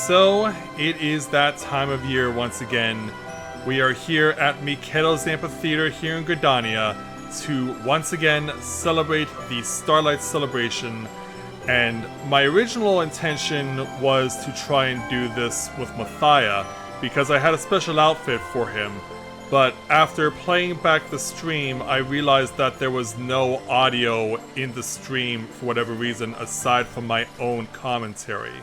so it is that time of year once again. We are here at Mikedo's Amphitheater here in Gridania to once again celebrate the Starlight celebration. And my original intention was to try and do this with Mathia because I had a special outfit for him. But after playing back the stream, I realized that there was no audio in the stream for whatever reason aside from my own commentary.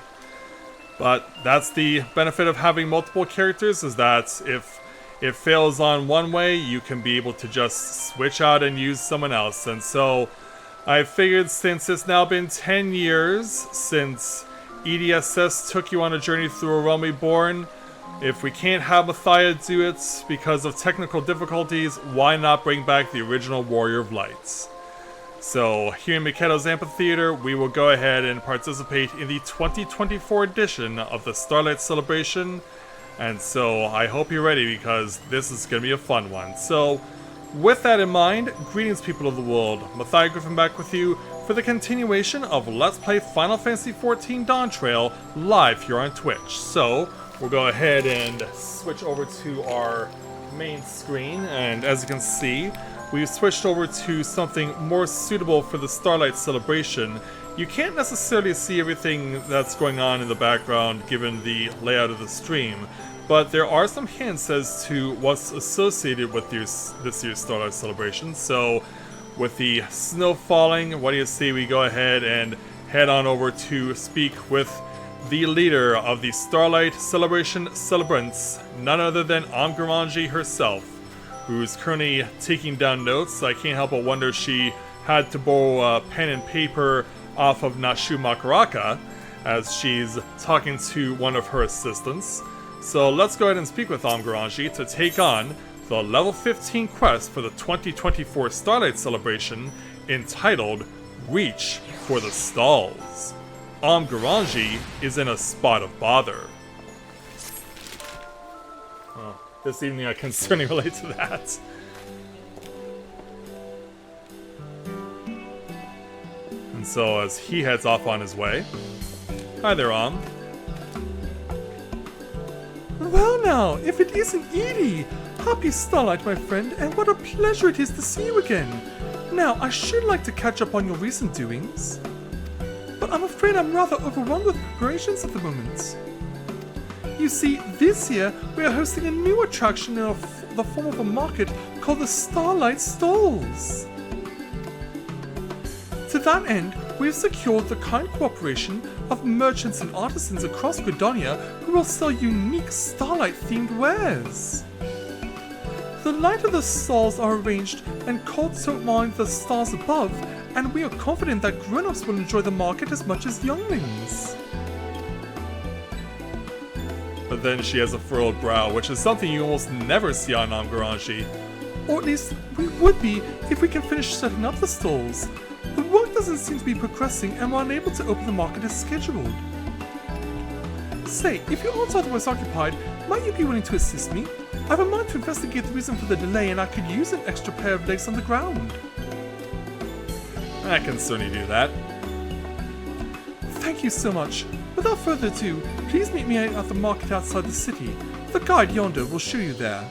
But that's the benefit of having multiple characters, is that if it fails on one way, you can be able to just switch out and use someone else. And so I figured, since it's now been 10 years since EDSS took you on a journey through a realm reborn, if we can't have Mathia do it because of technical difficulties, why not bring back the original Warrior of Light? So here in Mikedo's Amphitheater, we will go ahead and participate in the 2024 edition of the Starlight Celebration. And so I hope you're ready, because this is going to be a fun one. So with that in mind, greetings people of the world. Mathia Griffin back with you for the continuation of Let's Play Final Fantasy XIV Dawntrail live here on Twitch. So we'll go ahead and switch over to our main screen, and as you can see, we've switched over to something more suitable for the Starlight celebration. You can't necessarily see everything that's going on in the background given the layout of the stream, but there are some hints as to what's associated with this year's Starlight celebration. So with the snow falling, what do you see? We go ahead and head on over to speak with the leader of the Starlight Celebration celebrants, none other than Omgaranji herself, who's currently taking down notes. I can't help but wonder if she had to borrow pen and paper off of Nashu Makaraka as she's talking to one of her assistants. So let's go ahead and speak with Omgaranji to take on the level 15 quest for the 2024 Starlight Celebration, entitled Reach for the Stalls. Omgaranji is in a spot of bother. Oh, this evening I can certainly relate to that. And so as he heads off on his way... Hi there, Om. Well now, if it isn't Edie! Happy Starlight, my friend, and what a pleasure it is to see you again. Now, I should like to catch up on your recent doings, but I'm afraid I'm rather overwhelmed with preparations at the moment. You see, this year we are hosting a new attraction in the form of a market called the Starlight Stalls. To that end, we have secured the kind cooperation of merchants and artisans across Gridania who will sell unique Starlight-themed wares. The light of the stalls are arranged and cold to mind the stars above, and we are confident that grown-ups will enjoy the market as much as younglings. But then she has a furrowed brow, which is something you almost never see on Omgaranji. Or at least, we would be if we can finish setting up the stalls. The work doesn't seem to be progressing, and we're unable to open the market as scheduled. Say, if you aren't otherwise occupied, might you be willing to assist me? I have a mind to investigate the reason for the delay, and I could use an extra pair of legs on the ground. I can certainly do that. Thank you so much. Without further ado, please meet me at the market outside the city. The guide yonder will show you there.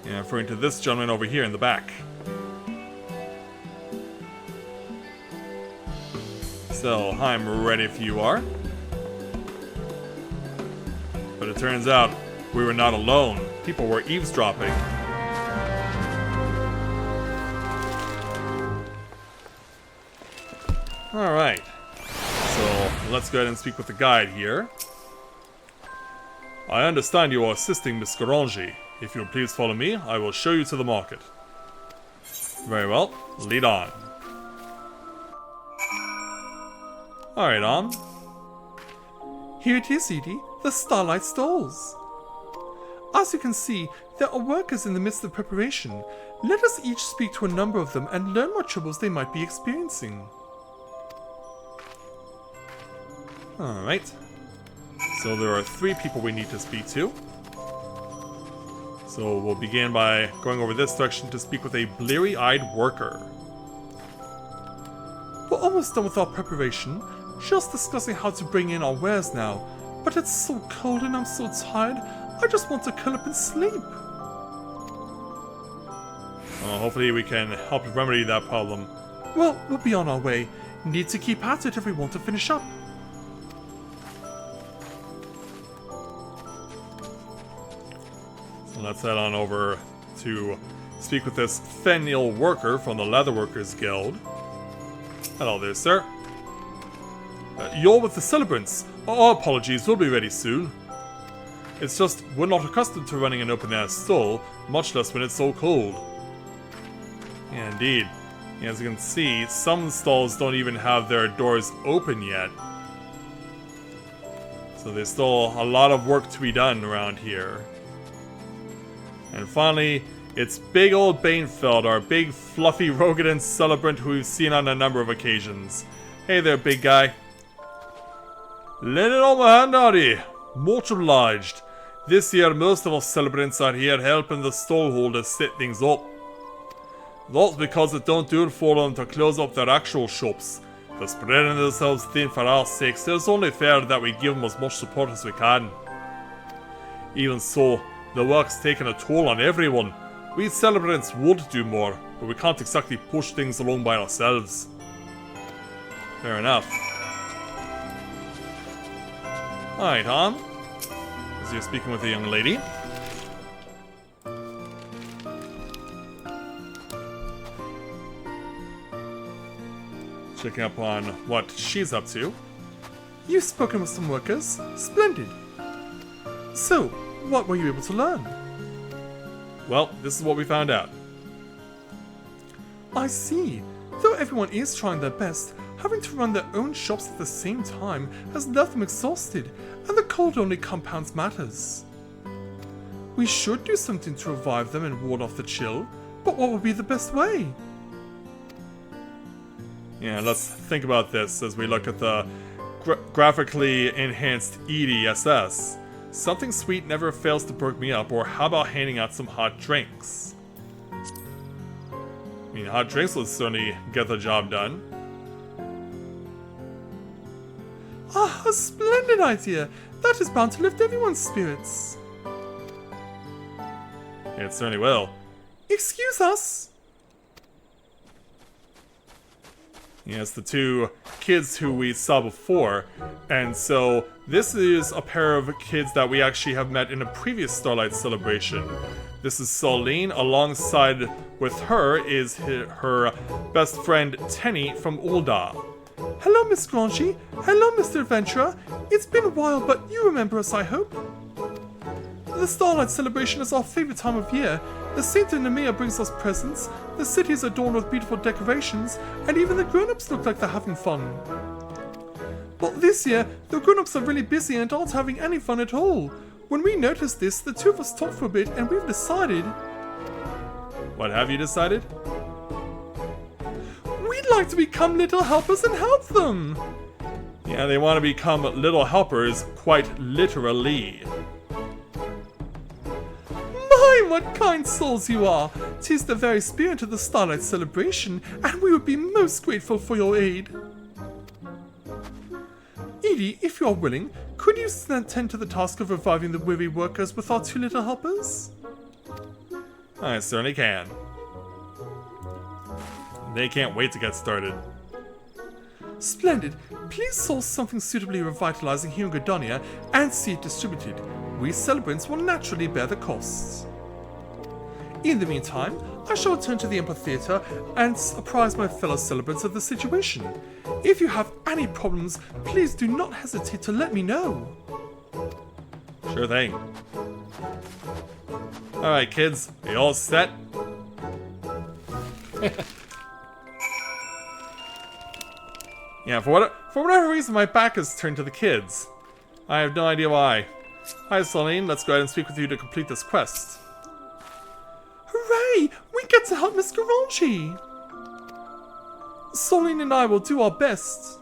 Yeah, referring to this gentleman over here in the back. So, I'm ready if you are. But it turns out, we were not alone. People were eavesdropping. Alright. So, let's go ahead and speak with the guide here. I understand you are assisting Miss Garanji. If you'll please follow me, I will show you to the market. Very well. Lead on. Alright, Om. Here it is, Edie, the Starlight Stalls. As you can see, there are workers in the midst of preparation. Let us each speak to a number of them and learn what troubles they might be experiencing. Alright. So there are 3 people we need to speak to. So we'll begin by going over this direction to speak with a bleary-eyed worker. We're almost done with our preparation. Just discussing how to bring in our wares now. but it's so cold and I'm so tired, I just want to curl up and sleep. Well, hopefully we can help remedy that problem. Well, we'll be on our way. Need to keep at it if we want to finish up. So let's head on over to speak with this Fenniel worker from the Leatherworkers Guild. Hello there, sir. You're with the celebrants. Oh, apologies, we'll be ready soon. It's just, we're not accustomed to running an open-air stall, much less when it's so cold. Yeah, indeed. As you can see, some stalls don't even have their doors open yet. So there's still a lot of work to be done around here. And finally, it's big old Banefeld, our big fluffy Rogadin celebrant who we've seen on a number of occasions. Hey there, big guy. Lend it on my hand, Addy. Much obliged. This year, most of us celebrants are here helping the stallholders set things up. That's because it don't do it for them to close up their actual shops. They're spreading themselves thin for our sakes, so it's only fair that we give them as much support as we can. Even so, the work's taking a toll on everyone. We celebrants would do more, but we can't exactly push things along by ourselves. Fair enough. Hi, Tom. As you're speaking with a young lady. Checking up on what she's up to. You've spoken with some workers. Splendid. So, what were you able to learn? Well, this is what we found out. I see. Though everyone is trying their best, having to run their own shops at the same time has left them exhausted, and the cold only compounds matters. We should do something to revive them and ward off the chill, but what would be the best way? Yeah, let's think about this as we look at the graphically enhanced EDSS. Something sweet never fails to perk me up, or how about handing out some hot drinks? I mean, hot drinks will certainly get the job done. Ah, a splendid idea! That is bound to lift everyone's spirits. It certainly will. Excuse us! Yes, the two kids who we saw before. And so, this is a pair of kids that we actually have met in a previous Starlight celebration. This is Soline. Alongside with her is her best friend Tenny from Ulda. Hello, Miss Graunchy. Hello, Mr. Adventurer. It's been a while, but you remember us, I hope. The Starlight celebration is our favorite time of year. The Saint of Nemea brings us presents, the city is adorned with beautiful decorations, and even the grown-ups look like they're having fun. But this year, the grown-ups are really busy and aren't having any fun at all. When we noticed this, the two of us talked for a bit and we've decided... What have you decided? We'd like to become little helpers and help them! Yeah, they want to become little helpers, quite literally. My, what kind souls you are! 'Tis the very spirit of the Starlight celebration, and we would be most grateful for your aid. Edie, if you are willing, could you tend to the task of reviving the weary workers with our two little helpers? I certainly can. They can't wait to get started. Splendid. Please source something suitably revitalizing here in Gridania and see it distributed. We celebrants will naturally bear the costs. In the meantime, I shall return to the amphitheater and apprise my fellow celebrants of the situation. If you have any problems, please do not hesitate to let me know. Sure thing. Alright kids, are you all set? Yeah, for whatever reason my back is turned to the kids. I have no idea why. Hi Celine, let's go ahead and speak with you to complete this quest. Hooray! We get to help Miss Garanchi! Soline and I will do our best.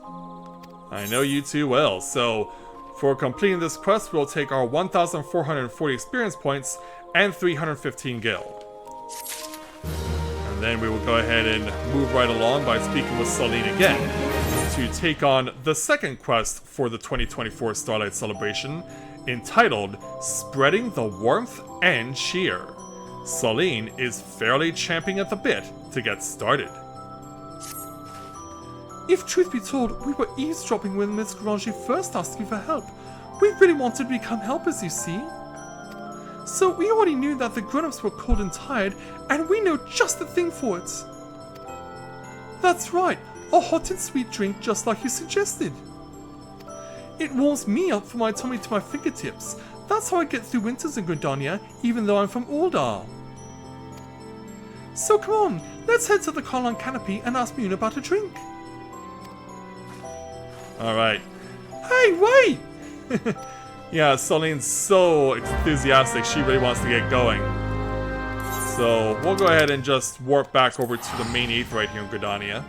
I know you two will, so for completing this quest we'll take our 1,440 experience points and 315 gil. And then we will go ahead and move right along by speaking with Soline again to take on the second quest for the 2024 Starlight Celebration, entitled Spreading the Warmth and Cheer. Celine is fairly champing at the bit to get started. If truth be told, we were eavesdropping when Miss Granger first asked you for help. We really wanted to become helpers, you see. So we already knew that the grown-ups were cold and tired, and we know just the thing for it. That's right, a hot and sweet drink just like you suggested. It warms me up from my tummy to my fingertips. That's how I get through winters in Gridania, even though I'm from Aldar. So come on, let's head to the Carlon Canopy and ask Mune about a drink. Alright. Hey, wait! Yeah, Celine's so enthusiastic, she really wants to get going. So, we'll go ahead and just warp back over to the main Aether right here in Gridania.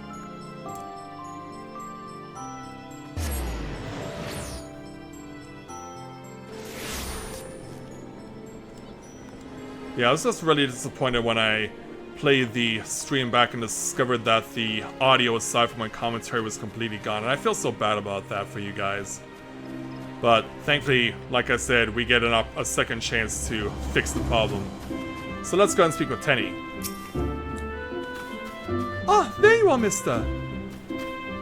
Yeah, I was just really disappointed when I played the stream back and discovered that the audio aside from my commentary was completely gone, and I feel so bad about that for you guys. But thankfully, like I said, we get a second chance to fix the problem. So let's go and speak with Tenny. Ah, there you are, mister.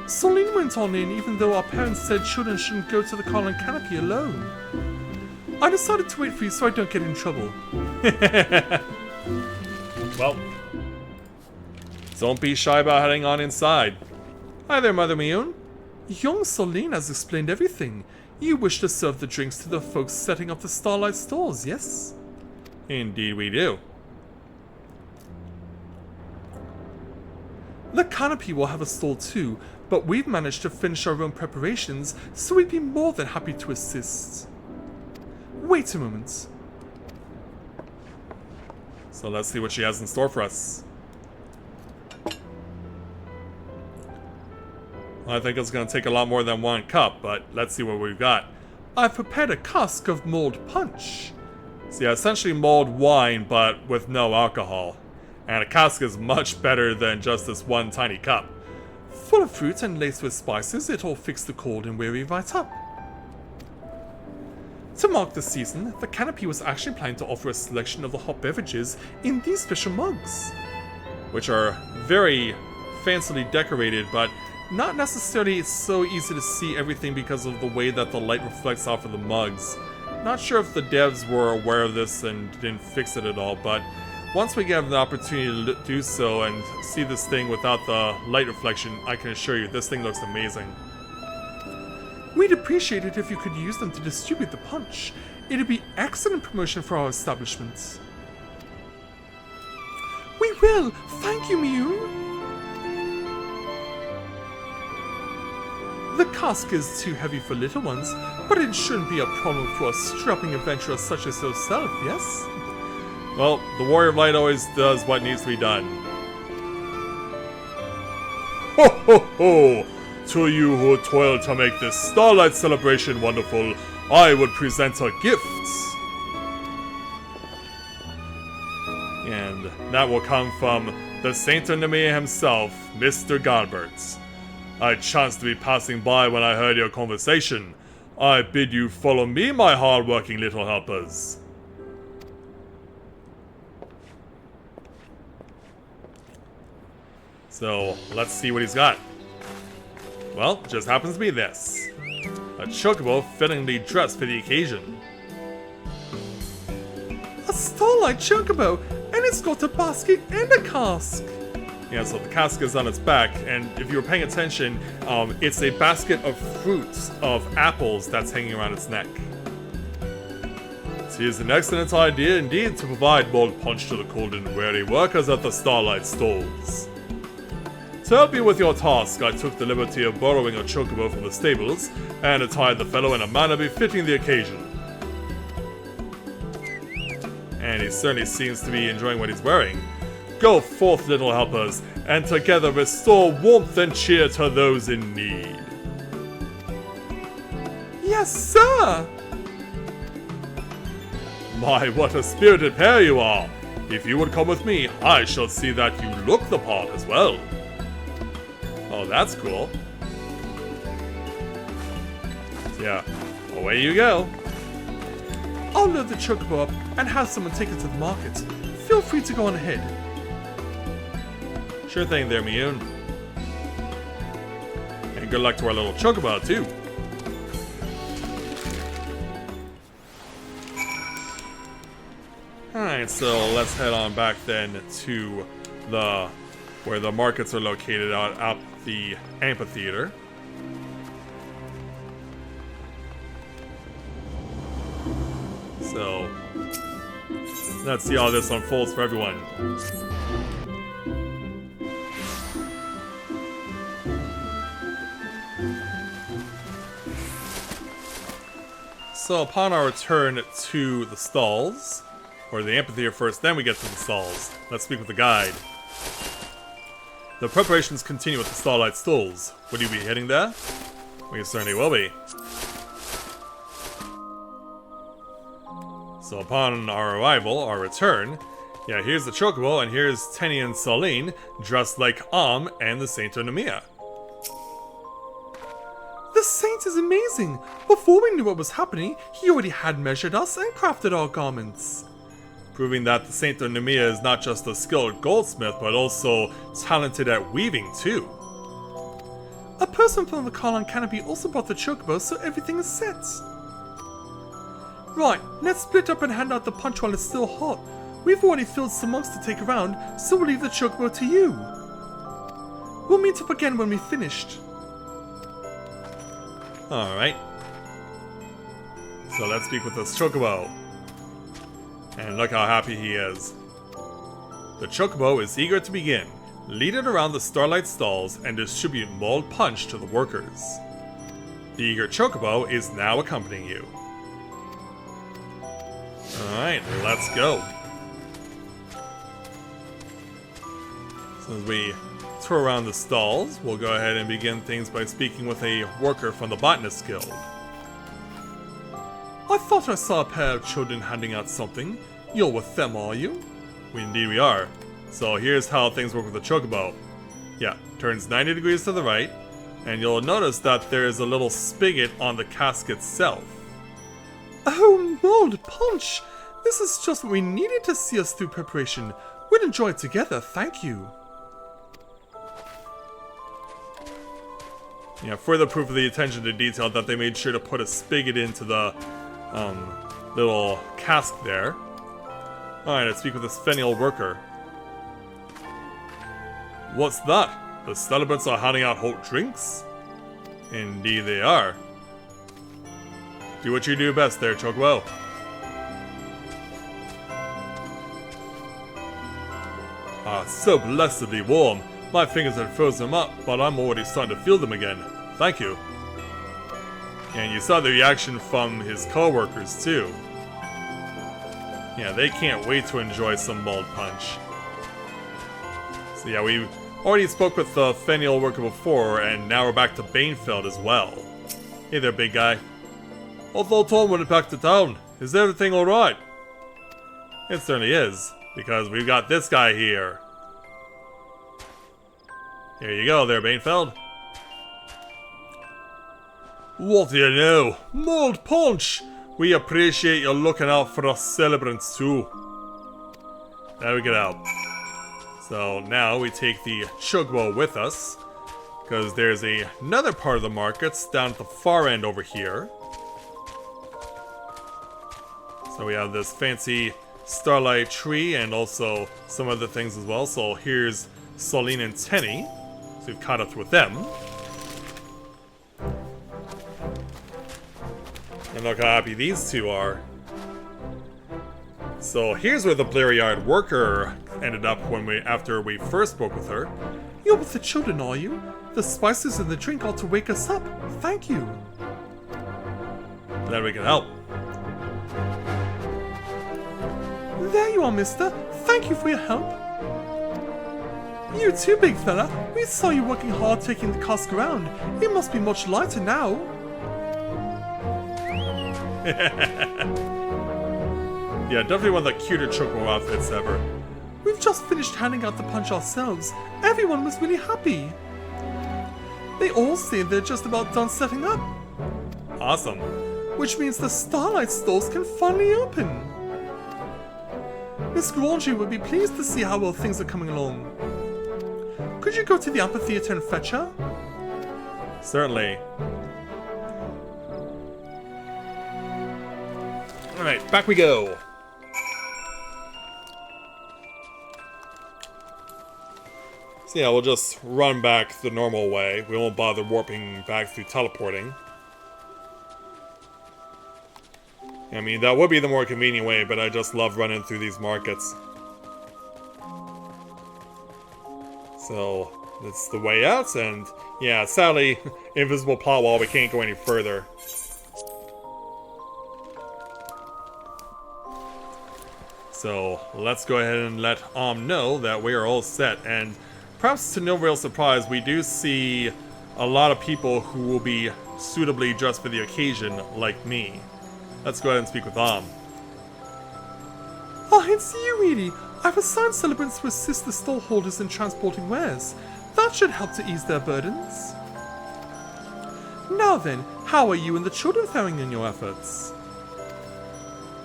Celine went on in even though our parents said children shouldn't go to the Carlon Canopy alone. I decided to wait for you so I don't get in trouble. Well, don't be shy about heading on inside. Hi there, Mother Mune. Young Celine has explained everything. You wish to serve the drinks to the folks setting up the Starlight stores, yes? Indeed we do. The Canopy will have a stall too, but we've managed to finish our own preparations, so we'd be more than happy to assist. Wait a moment. So let's see what she has in store for us. I think it's going to take a lot more than one cup, but let's see what we've got. I've prepared a cask of mulled punch. So yeah, essentially mulled wine, but with no alcohol. And a cask is much better than just this one tiny cup. Full of fruit and laced with spices, it'll fix the cold and weary right up. To mark the season, the Canopy was actually planning to offer a selection of the hot beverages in these special mugs. Which are very fancily decorated, but not necessarily so easy to see everything because of the way that the light reflects off of the mugs. Not sure if the devs were aware of this and didn't fix it at all, but once we get the opportunity to do so and see this thing without the light reflection, I can assure you this thing looks amazing. We'd appreciate it if you could use them to distribute the punch. It'd be excellent promotion for our establishment. We will! Thank you, Mune! The cask is too heavy for little ones, but it shouldn't be a problem for a strapping adventurer such as yourself, yes? Well, the Warrior of Light always does what needs to be done. Ho ho ho! To you who toiled to make this Starlight celebration wonderful, I would present a gift. And that will come from the Saint of Nemea himself, Mr. Galbert. I chanced to be passing by when I heard your conversation. I bid you follow me, my hard-working little helpers. So, let's see what he's got. Well, just happens to be this. A chocobo fittingly dressed for the occasion. A Starlight chocobo, and it's got a basket and a cask. Yeah, so the cask is on its back, and if you were paying attention, it's a basket of fruits, of apples, that's hanging around its neck. It is an excellent idea indeed to provide mulled punch to the cold and weary workers at the Starlight stalls. To help you with your task, I took the liberty of borrowing a chocobo from the stables, and attired the fellow in a manner befitting the occasion. And he certainly seems to be enjoying what he's wearing. Go forth, little helpers, and together restore warmth and cheer to those in need. Yes, sir! My, what a spirited pair you are! If you would come with me, I shall see that you look the part as well. Oh, that's cool. So yeah, away you go. I'll load the chocobo up and have someone take it to the market. Feel free to go on ahead. Sure thing there, Miyun. And good luck to our little chocobo, too. Alright, so let's head on back then to where the markets are located at the amphitheater. So let's see how this unfolds for everyone. So upon our return to the stalls, or the amphitheater first, then we get to the stalls. Let's speak with the guide. The preparations continue at the Starlight stalls. Would you be heading there? We certainly will be. So upon our arrival, our return, yeah, here's the chocobo, and here's Tenny and Saline, dressed like and the Saint of Nemea. The Saint is amazing! Before we knew what was happening, he already had measured us and crafted our garments. Proving that the Saint of Nemea is not just a skilled goldsmith, but also talented at weaving too. A person from the Karlan canopy also brought the chocobo, so everything is set. Right, let's split up and hand out the punch while it's still hot. We've already filled some mugs to take around, so we'll leave the chocobo to you. We'll meet up again when we've finished. Alright. So let's speak with this chocobo. And look how happy he is. The chocobo is eager to begin. Lead it around the Starlight stalls and distribute mulled punch to the workers. The eager chocobo is now accompanying you. Alright, let's go. So as we tour around the stalls, we'll go ahead and begin things by speaking with a worker from the Botanist Guild. I thought I saw a pair of children handing out something. You're with them, are you? Indeed we are. So here's how things work with the chocobo. Yeah, turns 90 degrees to the right, and you'll notice that there is a little spigot on the cask itself. Oh, mulled punch! This is just what we needed to see us through preparation. We'd enjoy it together, thank you. Yeah, further proof of the attention to detail that they made sure to put a spigot into the little cask there. Alright, let's speak with this fenial worker. What's that? The celebrants are handing out hot drinks? Indeed they are. Do what you do best there, chocobo. Ah, it's so blessedly warm. My fingers had frozen them up, but I'm already starting to feel them again. Thank you. And you saw the reaction from his co-workers too. Yeah, they can't wait to enjoy some mulled punch. So yeah, we already spoke with the fenial worker before, and now we're back to Banefeld as well. Hey there, big guy. I thought Tom went back to town. Is everything alright? It certainly is, because we've got this guy here. Here you go there, Banefeld. What do you know? Mulled punch! We appreciate you looking out for us celebrants too. There we get out. So now we take the chocobo with us, because there's another part of the markets down at the far end over here. So we have this fancy Starlight tree and also some other things as well. So here's Saline and Tenny. So we've caught up with them. And look how happy these two are. So here's where the Blairyard worker ended up after we first spoke with her. You're with the children, are you? The spices in the drink ought to wake us up. Thank you. Glad we can help. There you are, mister. Thank you for your help. You too, big fella. We saw you working hard taking the cask around. It must be much lighter now. Yeah, definitely one of the cuter chocobo outfits ever. We've just finished handing out the punch ourselves. Everyone was really happy. They all say they're just about done setting up. Awesome. Which means the Starlight stalls can finally open. Miss Granger would be pleased to see how well things are coming along. Could you go to the amphitheater and fetch her? Certainly. Alright, back we go. So yeah, we'll just run back the normal way. We won't bother warping back through teleporting. I mean, that would be the more convenient way, but I just love running through these markets. So, that's the way out, and yeah, sadly, invisible plot wall, we can't go any further. So, let's go ahead and let know that we are all set, and perhaps to no real surprise, we do see a lot of people who will be suitably dressed for the occasion, like me. Let's go ahead and speak with Oh, it's you, Edie. I've assigned celebrants to assist the stall holders in transporting wares. That should help to ease their burdens. Now then, how are you and the children faring in your efforts?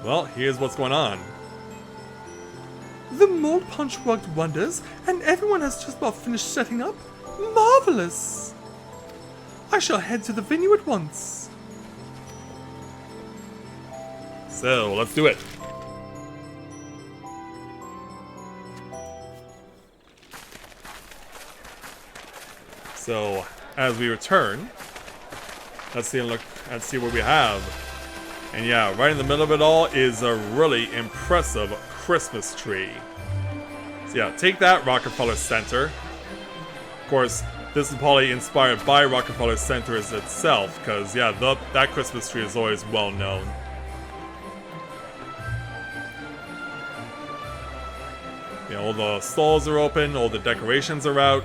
Well, here's what's going on. The mold punch worked wonders, and everyone has just about finished setting up. Marvelous! I shall head to the venue at once. So, let's do it. So, as we return, let's see what we have. And yeah, right in the middle of it all is a really impressive Christmas tree. So yeah, take that, Rockefeller Center. Of course, this is probably inspired by Rockefeller Center itself, because yeah, that Christmas tree is always well known. Yeah, all the stalls are open, all the decorations are out.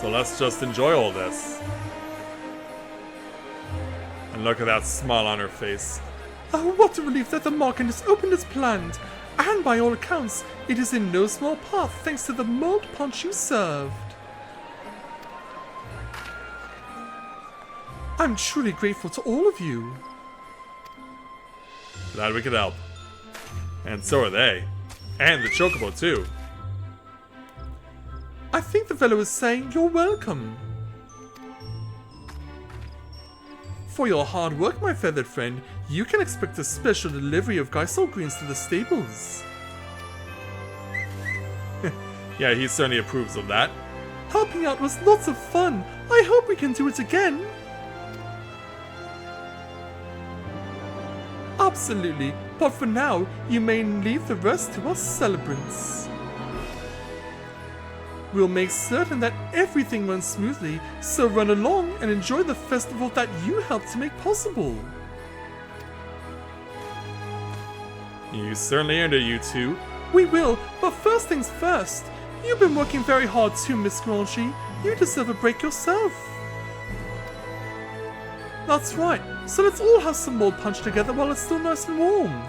So let's just enjoy all this. And look at that smile on her face. Oh, what a relief that the market is open as planned. And by all accounts, it is in no small part thanks to the mold punch you served. I'm truly grateful to all of you. Glad we could help. And so are they. And the Chocobo too. I think the fellow is saying you're welcome. For your hard work, my feathered friend, you can expect a special delivery of Geisel greens to the stables. Yeah, he certainly approves of that. Helping out was lots of fun. I hope we can do it again. Absolutely, but for now, you may leave the rest to us celebrants. We'll make certain that everything runs smoothly, so run along and enjoy the festival that you helped to make possible. You certainly earned it, you two. We will, but first things first. You've been working very hard too, Miss Granger. You deserve a break yourself. That's right, so let's all have some mold punch together while it's still nice and warm.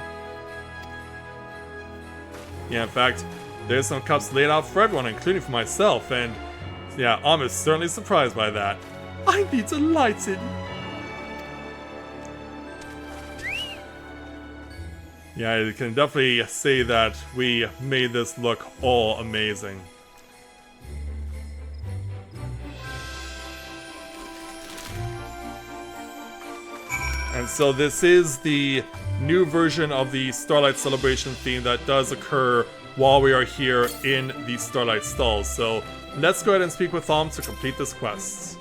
Yeah, in fact, there's some cups laid out for everyone, including for myself, and yeah, I'm certainly surprised by that. I'd be delighted. Yeah, I can definitely say that we made this look all amazing. And so this is the new version of the Starlight Celebration theme that does occur while we are here in the Starlight stalls. So let's go ahead and speak with Thom to complete this quest.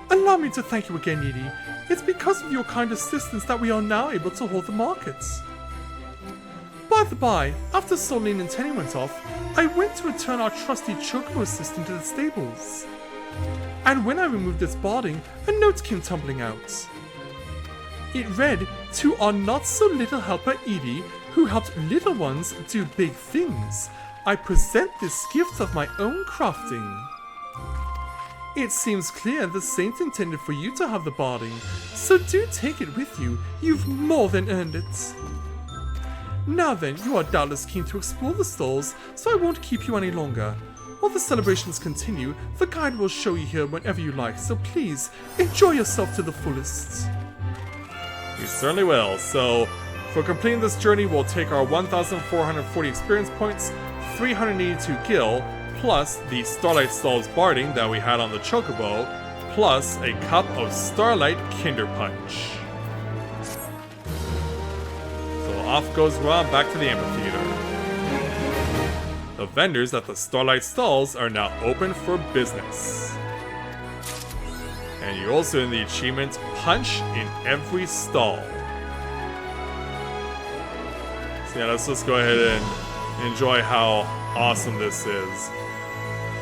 Allow me to thank you again, Edie. It's because of your kind assistance that we are now able to hold the markets. By the by, after Soline and Tenny went off, I went to return our trusty Chocobo system to the stables. And when I removed its barding, a note came tumbling out. It read, "To our not-so-little helper Edie, who helped little ones do big things, I present this gift of my own crafting." It seems clear the saint intended for you to have the barding, so do take it with you. You've more than earned it. Now then, you are doubtless keen to explore the stalls, so I won't keep you any longer. While the celebrations continue, the guide will show you here whenever you like, so please, enjoy yourself to the fullest. We certainly will. So, for completing this journey, we'll take our 1,440 experience points, 382 gil, plus the Starlight Stalls barding that we had on the Chocobo, plus a cup of Starlight Kinder Punch. So off goes Ron back to the amphitheater. The vendors at the Starlight Stalls are now open for business. And you're also in the achievement Punch in Every Stall. So yeah, let's just go ahead and enjoy how awesome this is.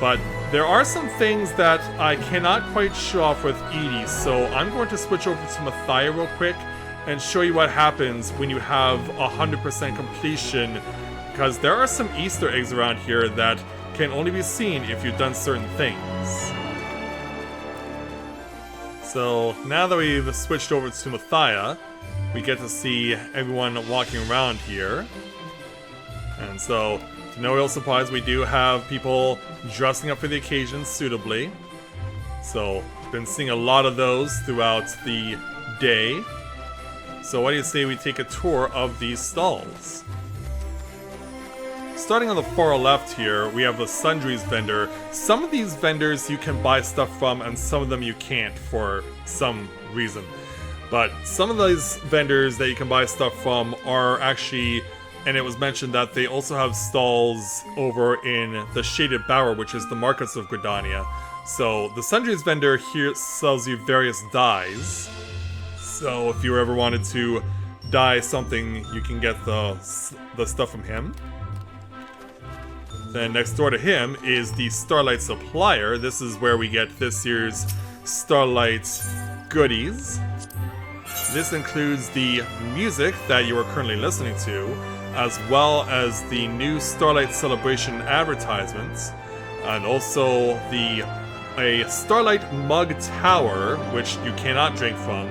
But there are some things that I cannot quite show off with Edie, so I'm going to switch over to Mathia real quick and show you what happens when you have 100% completion, because there are some Easter eggs around here that can only be seen if you've done certain things. So now that we've switched over to Mathia, we get to see everyone walking around here. And so, to no real surprise, we do have people dressing up for the occasion suitably. So, been seeing a lot of those throughout the day. So what do you say we take a tour of these stalls? Starting on the far left here, we have the Sundries vendor. Some of these vendors you can buy stuff from, and some of them you can't for some reason. But some of these vendors that you can buy stuff from are actually, and it was mentioned that they also have stalls over in the Shaded Bower, which is the markets of Gridania. So the Sundries vendor here sells you various dyes. So if you ever wanted to dye something, you can get the stuff from him. Then next door to him is the Starlight Supplier. This is where we get this year's Starlight goodies. This includes the music that you are currently listening to, as well as the new Starlight Celebration advertisements, and also a Starlight Mug Tower, which you cannot drink from.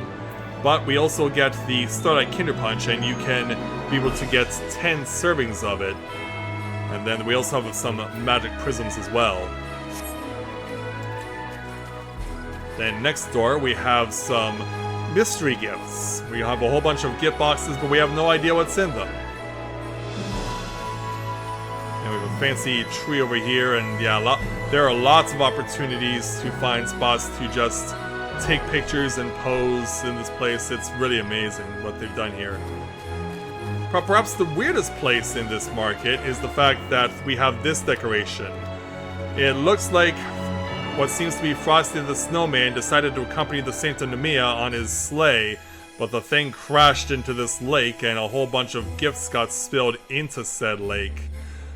But we also get the Starlight Kinder Punch, and you can be able to get 10 servings of it. And then we also have some magic prisms as well. Then next door we have some mystery gifts. We have a whole bunch of gift boxes, but we have no idea what's in them. And we have a fancy tree over here, and yeah, there are lots of opportunities to find spots to just take pictures and pose in this place. It's really amazing what they've done here. But perhaps the weirdest place in this market is the fact that we have this decoration. It looks like what seems to be Frosty the Snowman decided to accompany the Saint of Nemea on his sleigh, but the thing crashed into this lake and a whole bunch of gifts got spilled into said lake.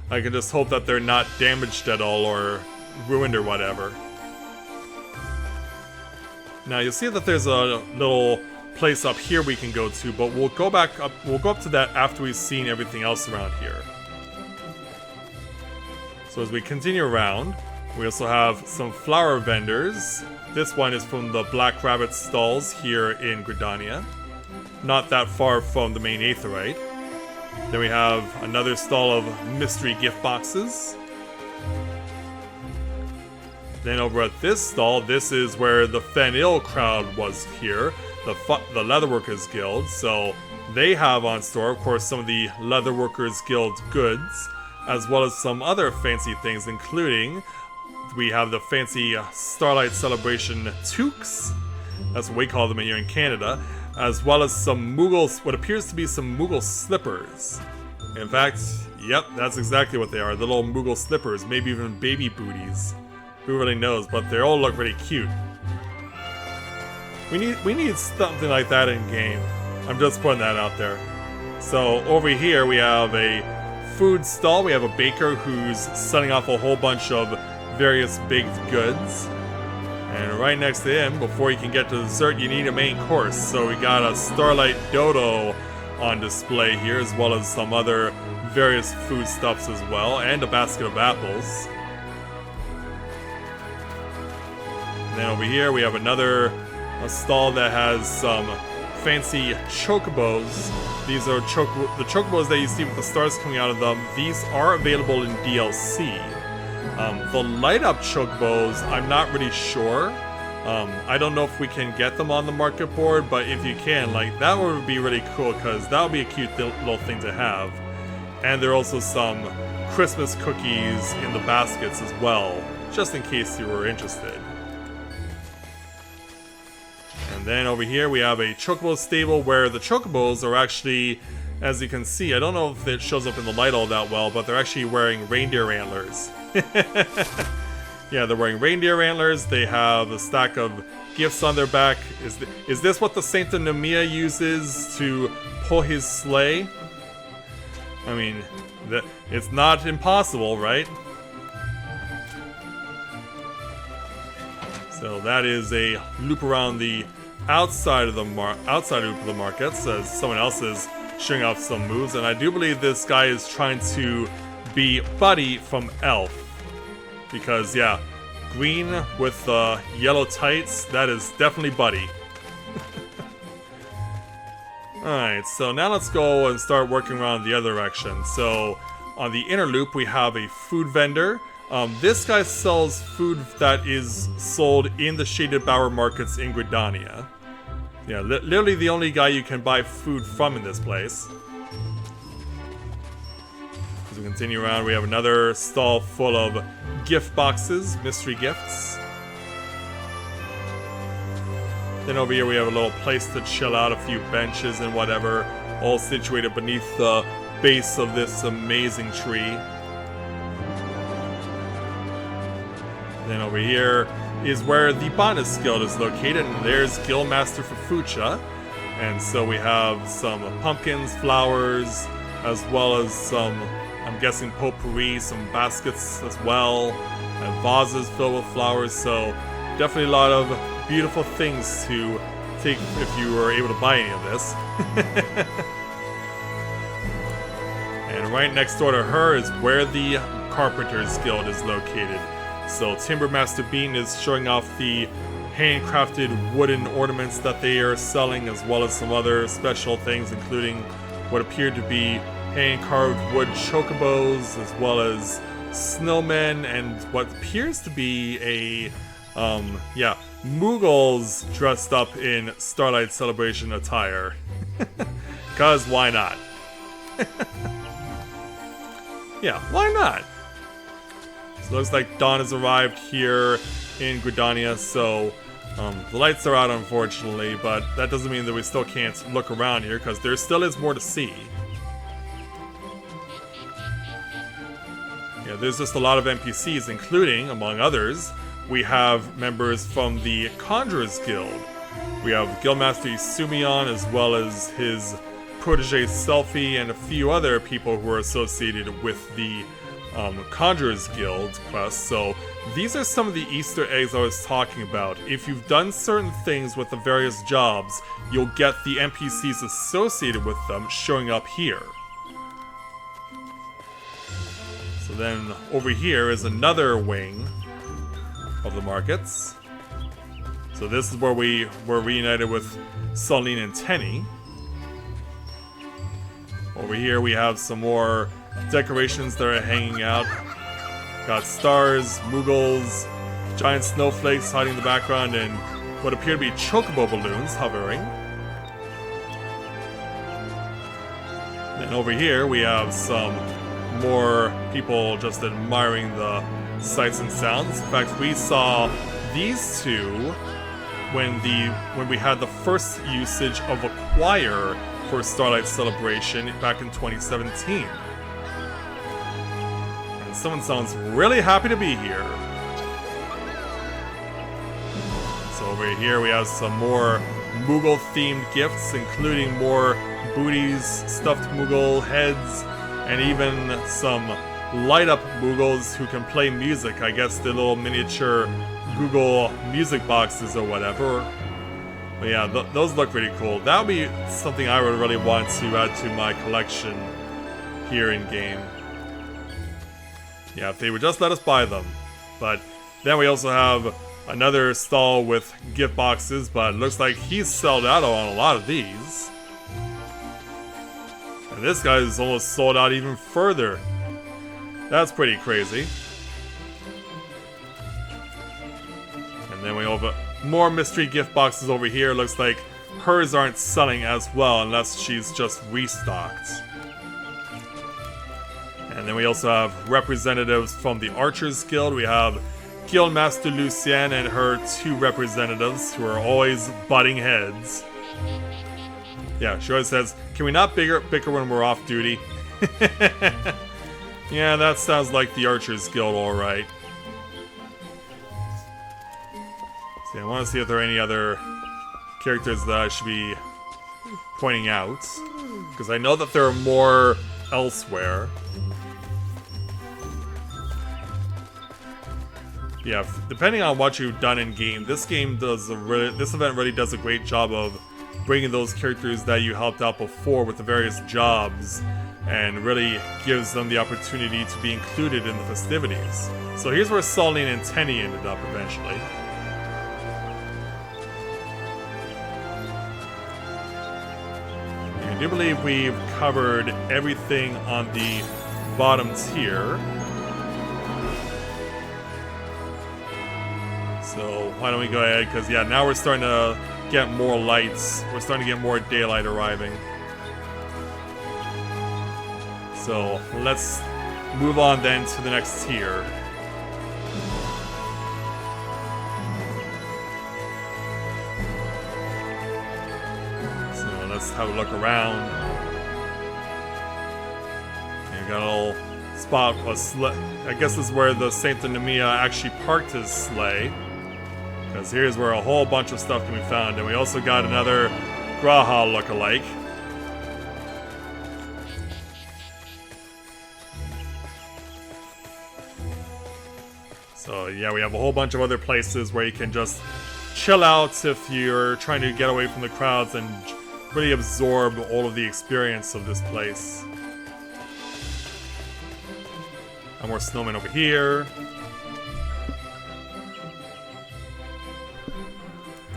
I can just hope that they're not damaged at all or ruined or whatever. Now you'll see that there's a little place up here we can go to, but we'll go up to that after we've seen everything else around here. So as we continue around, we also have some flower vendors. This one is from the Black Rabbit stalls here in Gridania, not that far from the main Aetheryte. Then we have another stall of mystery gift boxes. Then over at this stall, this is where the Fenil crowd was here, the Leatherworkers Guild. So they have on store, of course, some of the Leatherworkers Guild goods, as well as some other fancy things, including we have the fancy Starlight Celebration toques. That's what we call them here in Canada, as well as some Moogle, what appears to be some Moogle slippers. In fact, yep, that's exactly what they are, the little Moogle slippers, maybe even baby booties. Who really knows, but they all look really cute. We need something like that in game. I'm just putting that out there. So over here we have a food stall. We have a baker who's selling off a whole bunch of various baked goods. And right next to him, before you can get to dessert, you need a main course. So we got a Starlight Dodo on display here, as well as some other various foodstuffs as well, and a basket of apples. And then over here we have a stall that has some fancy chocobos. These are the chocobos that you see with the stars coming out of them. These are available in DLC. The light up chocobos, I'm not really sure. I don't know if we can get them on the market board, but if you can, like, that would be really cool, because that would be a cute little thing to have. And there are also some Christmas cookies in the baskets as well, just in case you were interested. And then over here we have a chocobo stable where the chocobos are actually, as you can see, I don't know if it shows up in the light all that well, but they're actually wearing reindeer antlers. Yeah, they're wearing reindeer antlers. They have a stack of gifts on their back. Is this what the Saint of Nemea uses to pull his sleigh? I mean, it's not impossible, right? So that is a loop around the outside of the loop of the market, as someone else is showing off some moves, and I do believe this guy is trying to be Buddy from Elf. Because, yeah, green with yellow tights, that is definitely Buddy. Alright, so now let's go and start working around the other direction. So, on the inner loop, we have a food vendor. This guy sells food that is sold in the Shaded Bower markets in Gridania. Yeah, literally the only guy you can buy food from in this place. As we continue around, we have another stall full of gift boxes, mystery gifts. Then over here we have a little place to chill out, a few benches and whatever, all situated beneath the base of this amazing tree. Then over here is where the Botanist Guild is located, and there's Guildmaster Fufucha. And so we have some pumpkins, flowers, as well as some, I'm guessing, potpourri, some baskets as well, and vases filled with flowers. So definitely a lot of beautiful things to take if you were able to buy any of this. And right next door to her is where the Carpenters Guild is located. So Timbermaster Bean is showing off the handcrafted wooden ornaments that they are selling, as well as some other special things, including what appear to be hand-carved wood chocobos, as well as snowmen, and what appears to be a, Moogles dressed up in Starlight Celebration attire. 'Cause why not? Yeah, why not? So it looks like dawn has arrived here in Gridania, so the lights are out, unfortunately, but that doesn't mean that we still can't look around here, because there still is more to see. Yeah, there's just a lot of NPCs, including, among others, we have members from the Conjurers Guild. We have Guildmaster Isumion, as well as his protege Selfie, and a few other people who are associated with the Conjurers Guild quest. So these are some of the Easter eggs I was talking about. If you've done certain things with the various jobs, you'll get the NPCs associated with them showing up here. So then over here is another wing of the markets. So this is where we were reunited with Celine and Tenny. Over here we have some more decorations that are hanging out. Got stars, Moogles, giant snowflakes hiding in the background, and what appear to be chocobo balloons hovering. Then over here we have some more people just admiring the sights and sounds. In fact, we saw these two when we had the first usage of a choir for Starlight Celebration back in 2017. Someone sounds really happy to be here. So over here we have some more Moogle-themed gifts, including more booties, stuffed Moogle heads, and even some light-up Moogles who can play music. I guess the little miniature Google music boxes or whatever. But yeah, those look pretty cool. That would be something I would really want to add to my collection here in-game. Yeah, if they would just let us buy them. But then we also have another stall with gift boxes, but it looks like he's sold out on a lot of these. And this guy is almost sold out even further. That's pretty crazy. then we have more mystery gift boxes over here. Looks like hers aren't selling as well unless she's just restocked. And then we also have representatives from the Archers Guild. We have Guildmaster Lucienne and her 2 representatives who are always butting heads. Yeah, she always says, "Can we not bicker when we're off duty?" Yeah, that sounds like the Archers Guild, alright. See, I want to see if there are any other characters that I should be pointing out, because I know that there are more elsewhere. Yeah, depending on what you've done in game, this event really does a great job of bringing those characters that you helped out before with the various jobs, and really gives them the opportunity to be included in the festivities. So here's where Sully and Tenny ended up eventually. I do believe we've covered everything on the bottom tier. So why don't we go ahead, because yeah, now we're starting to get more lights. We're starting to get more daylight arriving. So let's move on then to the next tier. So let's have a look around. And we got a little spot, I guess this is where the Saint Nemea actually parked his sleigh. Because here's where a whole bunch of stuff can be found. And we also got another Graha lookalike. So yeah, we have a whole bunch of other places where you can just chill out if you're trying to get away from the crowds and really absorb all of the experience of this place. And more snowmen over here.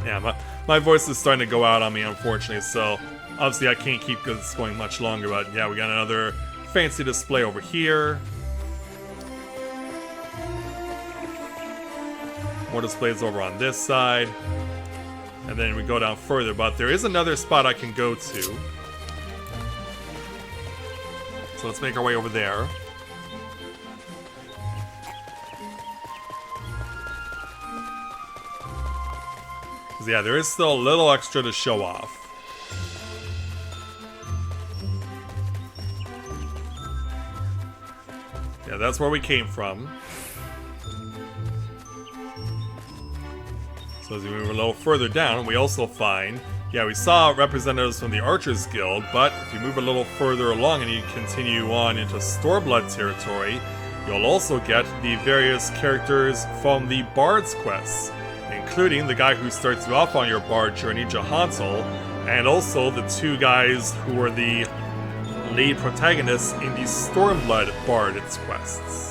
Yeah, my voice is starting to go out on me, unfortunately, so obviously I can't keep this going much longer, but yeah, we got another fancy display over here. More displays over on this side. And then we go down further, but there is another spot I can go to. So let's make our way over there. Because yeah, there is still a little extra to show off. Yeah, that's where we came from. So as we move a little further down, we also find, yeah, we saw representatives from the Archers Guild, but if you move a little further along and you continue on into Stormblood territory, you'll also get the various characters from the Bard's quests, including the guy who starts you off on your Bard journey, Jahantel, and also the 2 guys who were the lead protagonists in the Stormblood Bard's quests.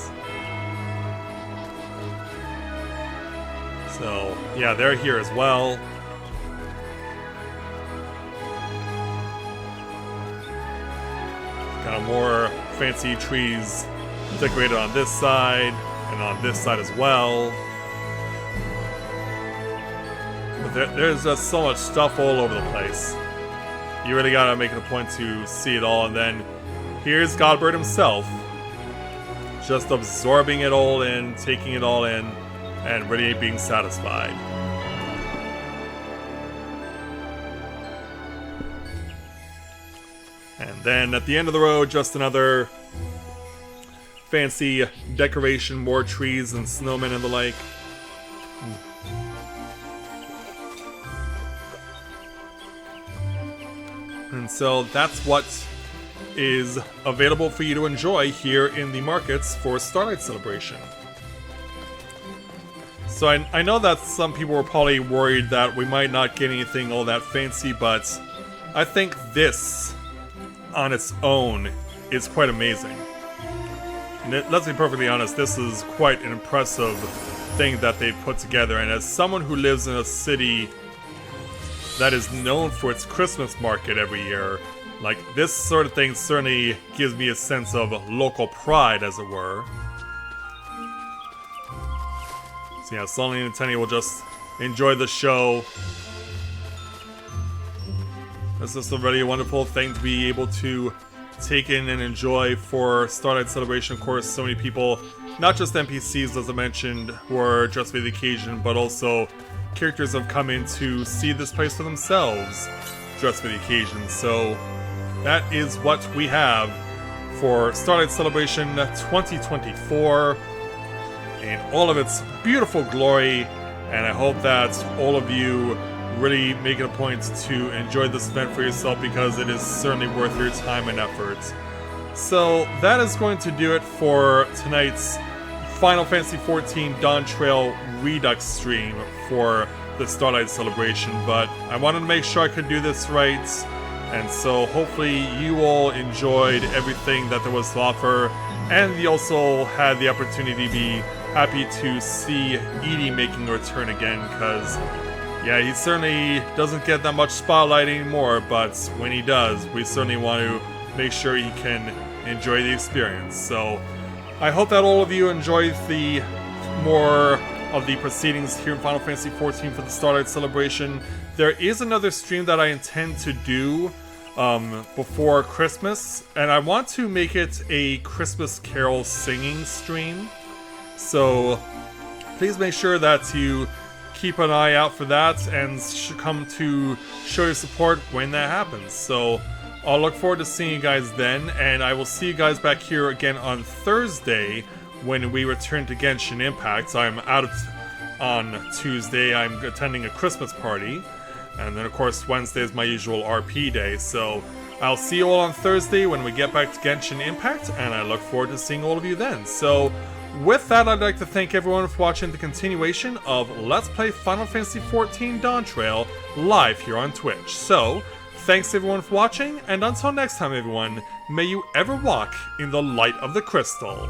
So, yeah, they're here as well. Got more fancy trees decorated on this side, and on this side as well. But there's just so much stuff all over the place. You really gotta make it a point to see it all, and then here's Godbird himself. Just absorbing it all in, taking it all in, and really being satisfied. And then at the end of the road, just another fancy decoration, more trees and snowmen and the like. And so that's what is available for you to enjoy here in the markets for Starlight Celebration. So I know that some people were probably worried that we might not get anything all that fancy, but I think this, on its own, is quite amazing. And let's be perfectly honest, this is quite an impressive thing that they put together, and as someone who lives in a city that is known for its Christmas market every year, like, this sort of thing certainly gives me a sense of local pride, as it were. So yeah, Sully and Tenny will just enjoy the show. This is already a wonderful thing to be able to take in and enjoy for Starlight Celebration. Of course, so many people, not just NPCs as I mentioned, who are dressed for the occasion, but also characters have come in to see this place for themselves, dressed for the occasion. So that is what we have for Starlight Celebration 2024 in all of its beautiful glory, and I hope that all of you really make it a point to enjoy this event for yourself, because it is certainly worth your time and effort. So that is going to do it for tonight's Final Fantasy XIV Dawntrail Redux stream for the Starlight Celebration, but I wanted to make sure I could do this right, and so hopefully you all enjoyed everything that there was to offer, and you also had the opportunity to be happy to see Edie making a return again, because yeah, he certainly doesn't get that much spotlight anymore, but when he does, we certainly want to make sure he can enjoy the experience. So I hope that all of you enjoy the more of the proceedings here in Final Fantasy XIV for the Starlight Celebration. There is another stream that I intend to do before Christmas, and I want to make it a Christmas Carol singing stream. So please make sure that you keep an eye out for that and come to show your support when that happens. So I'll look forward to seeing you guys then, and I will see you guys back here again on Thursday when we return to Genshin Impact. I'm out on Tuesday. I'm attending a Christmas party, and then of course Wednesday is my usual RP day. So I'll see you all on Thursday when we get back to Genshin Impact, and I look forward to seeing all of you then. So with that, I'd like to thank everyone for watching the continuation of Let's Play Final Fantasy XIV Dawntrail live here on Twitch. So, thanks everyone for watching, and until next time everyone, may you ever walk in the light of the crystal.